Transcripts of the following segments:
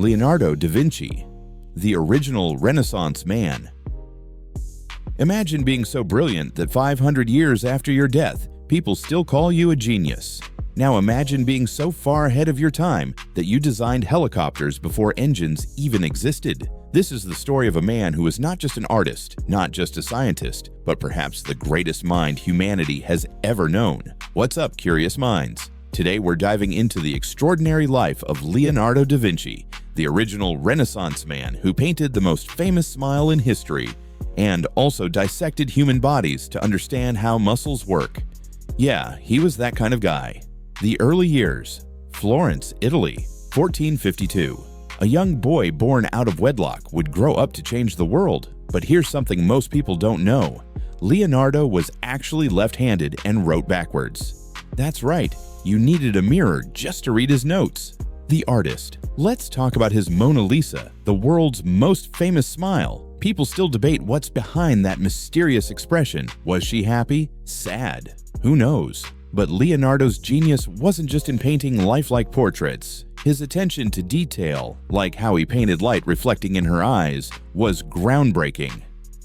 Leonardo da Vinci, the original Renaissance man. Imagine being so brilliant that 500 years after your death, people still call you a genius. Now imagine being so far ahead of your time that you designed helicopters before engines even existed. This is the story of a man who was not just an artist, not just a scientist, but perhaps the greatest mind humanity has ever known. What's up, curious minds? Today we're diving into the extraordinary life of Leonardo da Vinci, the original Renaissance man who painted the most famous smile in history, and also dissected human bodies to understand how muscles work. Yeah, he was that kind of guy. The early years. Florence, Italy, 1452. A young boy born out of wedlock would grow up to change the world. But here's something most people don't know. Leonardo was actually left-handed and wrote backwards. That's right, you needed a mirror just to read his notes. The artist. Let's talk about his Mona Lisa, the world's most famous smile. People still debate what's behind that mysterious expression. Was she happy? Sad? Who knows? But Leonardo's genius wasn't just in painting lifelike portraits. His attention to detail, like how he painted light reflecting in her eyes, was groundbreaking.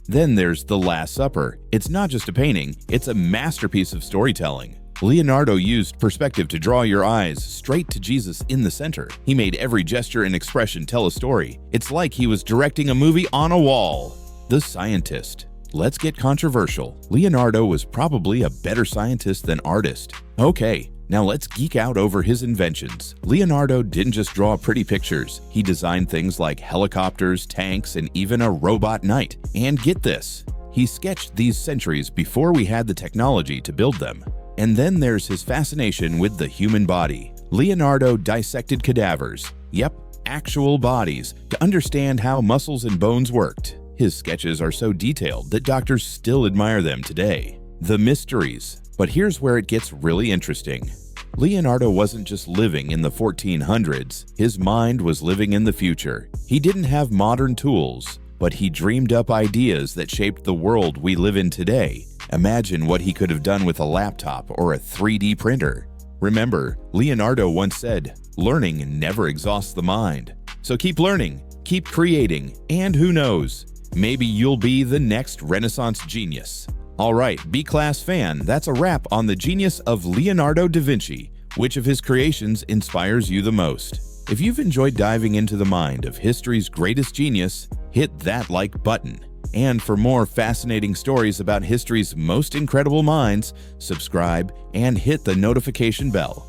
Then there's The Last Supper. It's not just a painting, it's a masterpiece of storytelling. Leonardo used perspective to draw your eyes straight to Jesus in the center. He made every gesture and expression tell a story. It's like he was directing a movie on a wall. The scientist. Let's get controversial. Leonardo was probably a better scientist than artist. Okay, now let's geek out over his inventions. Leonardo didn't just draw pretty pictures. He designed things like helicopters, tanks, and even a robot knight. And get this, he sketched these centuries before we had the technology to build them. And then there's his fascination with the human body. Leonardo dissected cadavers, yep, actual bodies, to understand how muscles and bones worked. His sketches are so detailed that doctors still admire them today. The mysteries. But here's where it gets really interesting. Leonardo wasn't just living in the 1400s, his mind was living in the future. He didn't have modern tools, but he dreamed up ideas that shaped the world we live in today. Imagine what he could have done with a laptop or a 3D printer. Remember, Leonardo once said, "Learning never exhausts the mind." So keep learning, keep creating, and who knows, maybe you'll be the next Renaissance genius. Alright, B-Class fan, that's a wrap on the genius of Leonardo da Vinci. Which of his creations inspires you the most? If you've enjoyed diving into the mind of history's greatest genius, hit that like button. And for more fascinating stories about history's most incredible minds, subscribe and hit the notification bell.